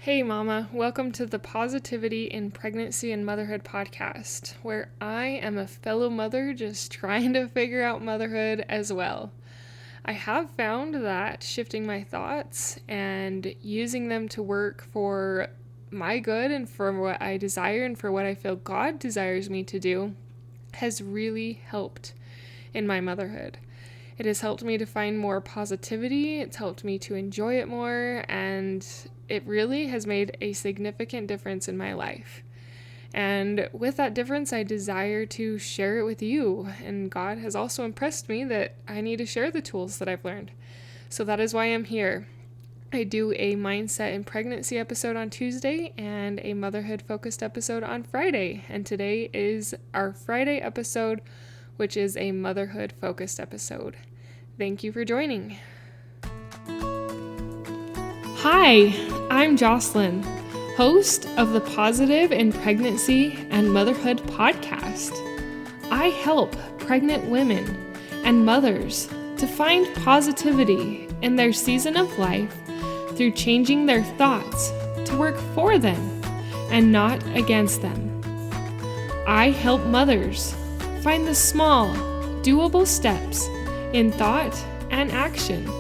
Hey Mama, welcome to the Positivity in Pregnancy and Motherhood podcast, where I am a fellow mother just trying to figure out motherhood as well. I have found that shifting my thoughts and using them to work for my good and for what I desire and for what I feel God desires me to do has really helped in my motherhood. It has helped me to find more positivity, it's helped me to enjoy it more, and it really has made a significant difference in my life. And with that difference, I desire to share it with you. And God has also impressed me that I need to share the tools that I've learned. So that is why I'm here. I do a mindset and pregnancy episode on Tuesday and a motherhood focused episode on Friday. And today is our Friday episode, which is a motherhood focused episode. Thank you for joining. Hi, I'm Jocelyn, host of the Positive in Pregnancy and Motherhood podcast. I help pregnant women and mothers to find positivity in their season of life through changing their thoughts to work for them and not against them. I help mothers find the small, doable steps in thought and action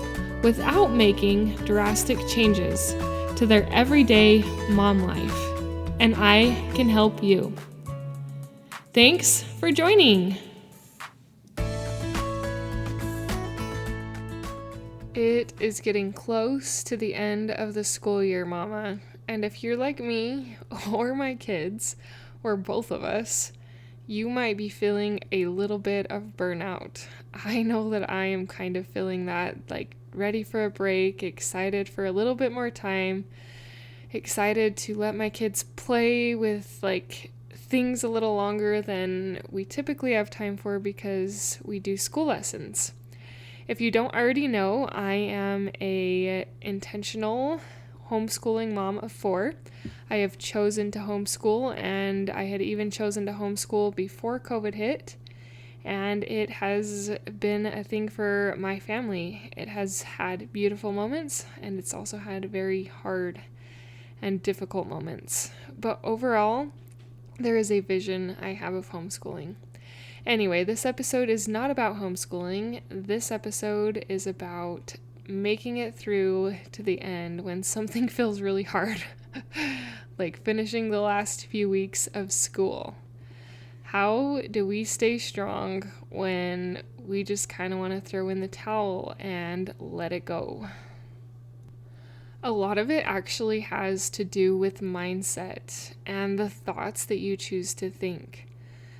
without making drastic changes to their everyday mom life. And I can help you. Thanks for joining. It is getting close to the end of the school year, Mama. And if you're like me or my kids, or both of us, you might be feeling a little bit of burnout. I know that I am kind of feeling that, ready for a break, excited for a little bit more time, excited to let my kids play with things a little longer than we typically have time for because we do school lessons. If you don't already know, I am a intentional homeschooling mom of 4. I have chosen to homeschool, and I had even chosen to homeschool before COVID hit, and it has been a thing for my family. It has had beautiful moments, and it's also had very hard and difficult moments. But overall, there is a vision I have of homeschooling. Anyway, this episode is not about homeschooling. This episode is about making it through to the end when something feels really hard, like finishing the last few weeks of school. How do we stay strong when we just kind of want to throw in the towel and let it go? A lot of it actually has to do with mindset and the thoughts that you choose to think.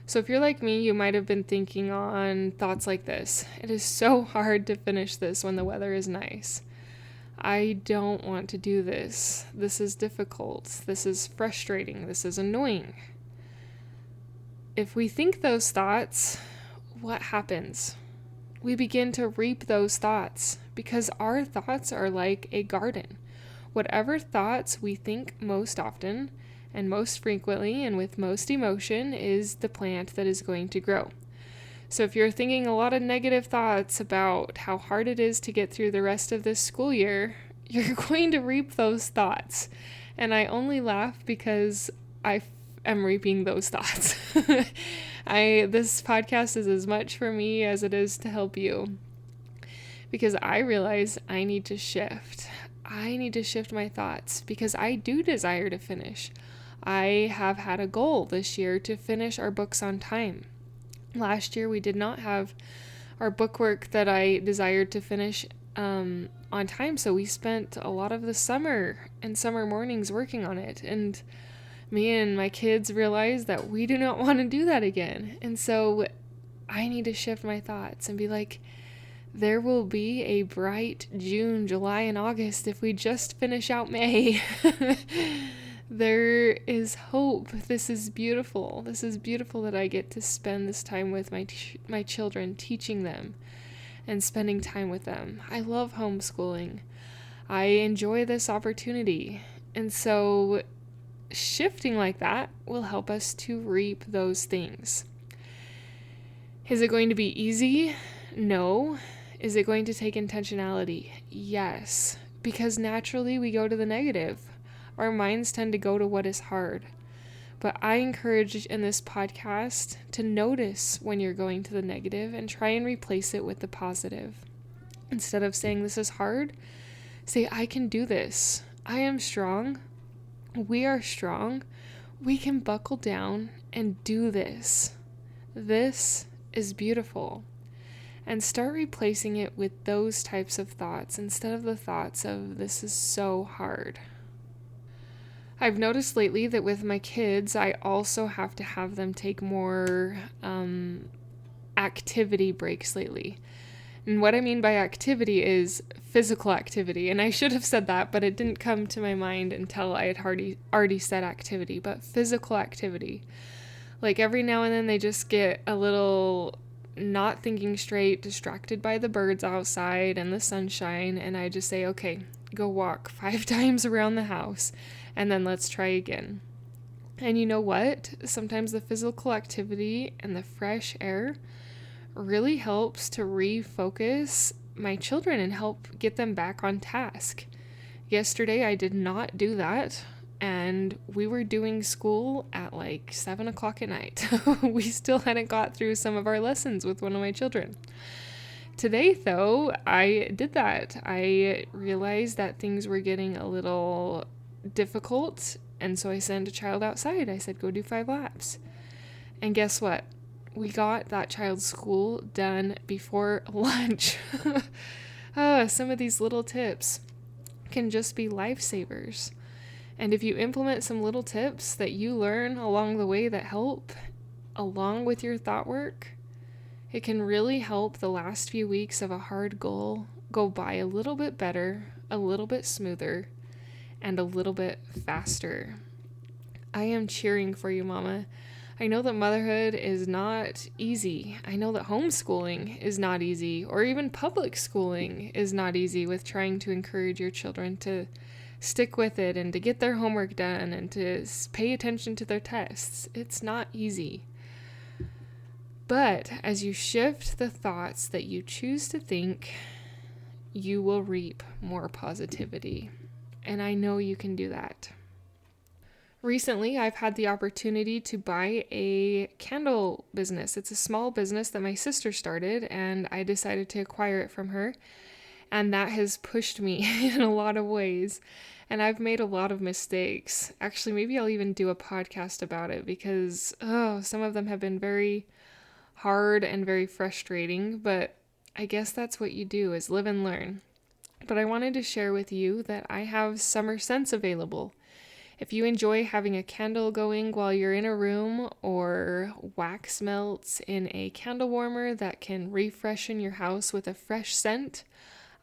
So if you're like me, you might have been thinking on thoughts like this: it is so hard to finish this when the weather is nice. I don't want to do this. This is difficult. This is frustrating. This is annoying. If we think those thoughts, what happens? We begin to reap those thoughts because our thoughts are like a garden. Whatever thoughts we think most often and most frequently and with most emotion is the plant that is going to grow. So if you're thinking a lot of negative thoughts about how hard it is to get through the rest of this school year, you're going to reap those thoughts. And I only laugh because I am reaping those thoughts. This podcast is as much for me as it is to help you, because I realize I need to shift. I need to shift my thoughts because I do desire to finish. I have had a goal this year to finish our books on time. Last year we did not have our bookwork that I desired to finish on time, so we spent a lot of the summer and summer mornings working on it, and me and my kids realized that we do not want to do that again. And so I need to shift my thoughts and be like, there will be a bright June, July, and August if we just finish out May. There is hope. This is beautiful. This is beautiful that I get to spend this time with my children, teaching them and spending time with them. I love homeschooling. I enjoy this opportunity. And so shifting like that will help us to reap those things. Is it going to be easy? No. Is it going to take intentionality? Yes. Because naturally we go to the negative. Our minds tend to go to what is hard. But I encourage in this podcast to notice when you're going to the negative and try and replace it with the positive. Instead of saying this is hard, say, I can do this. I am strong. We are strong. We can buckle down and do this. This is beautiful. And start replacing it with those types of thoughts instead of the thoughts of this is so hard. I've noticed lately that with my kids, I also have to have them take more activity breaks lately. And what I mean by activity is physical activity. And I should have said that, but it didn't come to my mind until I had already said activity. But physical activity. Like every now and then they just get a little not thinking straight, distracted by the birds outside and the sunshine. And I just say, okay, go walk 5 times around the house. And then let's try again. And you know what? Sometimes the physical activity and the fresh air really helps to refocus my children and help get them back on task. Yesterday, I did not do that. And we were doing school at like 7 o'clock at night. We still hadn't got through some of our lessons with one of my children. Today, though, I did that. I realized that things were getting a little difficult, and so I sent a child outside. I said, go do 5 laps. And guess what? We got that child's school done before lunch. Some of these little tips can just be lifesavers. And if you implement some little tips that you learn along the way that help, along with your thought work, it can really help the last few weeks of a hard goal go by a little bit better, a little bit smoother, and a little bit faster. I am cheering for you, Mama. I know that motherhood is not easy. I know that homeschooling is not easy, or even public schooling is not easy with trying to encourage your children to stick with it and to get their homework done and to pay attention to their tests. It's not easy. But as you shift the thoughts that you choose to think, you will reap more positivity. And I know you can do that. Recently, I've had the opportunity to buy a candle business. It's a small business that my sister started, and I decided to acquire it from her. And that has pushed me in a lot of ways. And I've made a lot of mistakes. Actually, maybe I'll even do a podcast about it because, some of them have been very hard and very frustrating. But I guess that's what you do, is live and learn. But I wanted to share with you that I have summer scents available. If you enjoy having a candle going while you're in a room, or wax melts in a candle warmer that can refreshen your house with a fresh scent,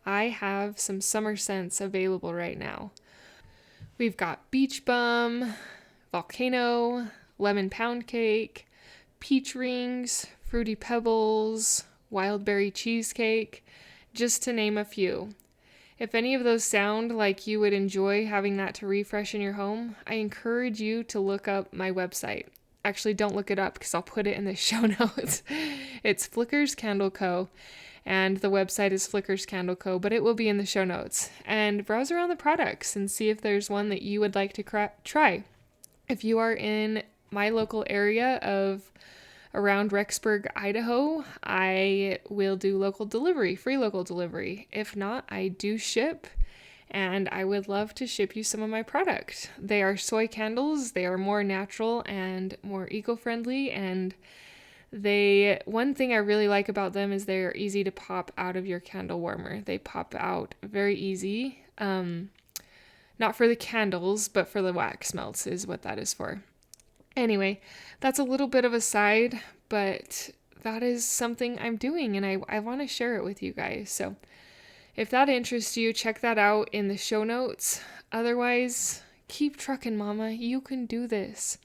I have some summer scents available right now. We've got Beach Bum, Volcano, Lemon Pound Cake, Peach Rings, Fruity Pebbles, Wild Berry Cheesecake, just to name a few. If any of those sound like you would enjoy having that to refresh in your home, I encourage you to look up my website. Actually, don't look it up because I'll put it in the show notes. It's Flickers Candle Co. And the website is Flickers Candle Co., but it will be in the show notes. And browse around the products and see if there's one that you would like to try. If you are in my local area of around Rexburg, Idaho, I will do local delivery, free local delivery. If not, I do ship, and I would love to ship you some of my product. They are soy candles. They are more natural and more eco-friendly, and one thing I really like about them is they're easy to pop out of your candle warmer. They pop out very easy. Not for the candles, but for the wax melts is what that is for. Anyway, that's a little bit of a side, but that is something I'm doing, and I want to share it with you guys. So if that interests you, check that out in the show notes. Otherwise, keep trucking, Mama. You can do this.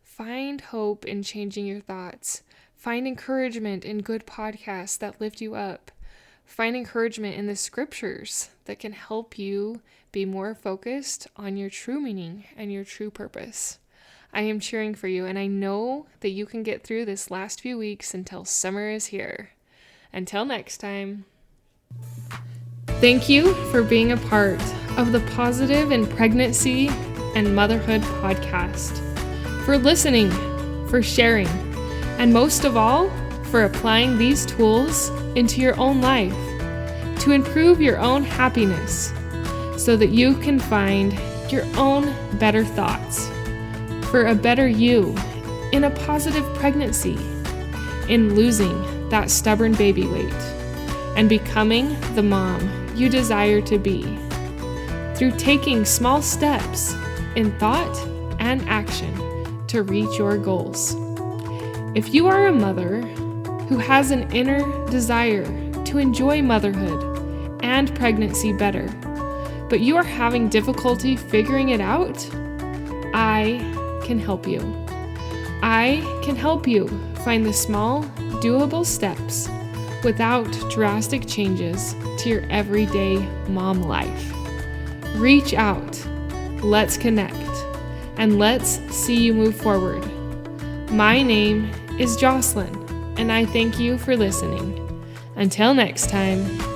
Find hope in changing your thoughts. Find encouragement in good podcasts that lift you up. Find encouragement in the scriptures that can help you be more focused on your true meaning and your true purpose. I am cheering for you, and I know that you can get through this last few weeks until summer is here. Until next time. Thank you for being a part of the Positive in Pregnancy and Motherhood podcast, for listening, for sharing, and most of all, for applying these tools into your own life to improve your own happiness so that you can find your own better thoughts for a better you in a positive pregnancy, in losing that stubborn baby weight, and becoming the mom you desire to be through taking small steps in thought and action to reach your goals. If you are a mother who has an inner desire to enjoy motherhood and pregnancy better, but you are having difficulty figuring it out, I can help you. I can help you find the small, doable steps without drastic changes to your everyday mom life. Reach out, let's connect, and let's see you move forward. My name is Jocelyn, and I thank you for listening. Until next time.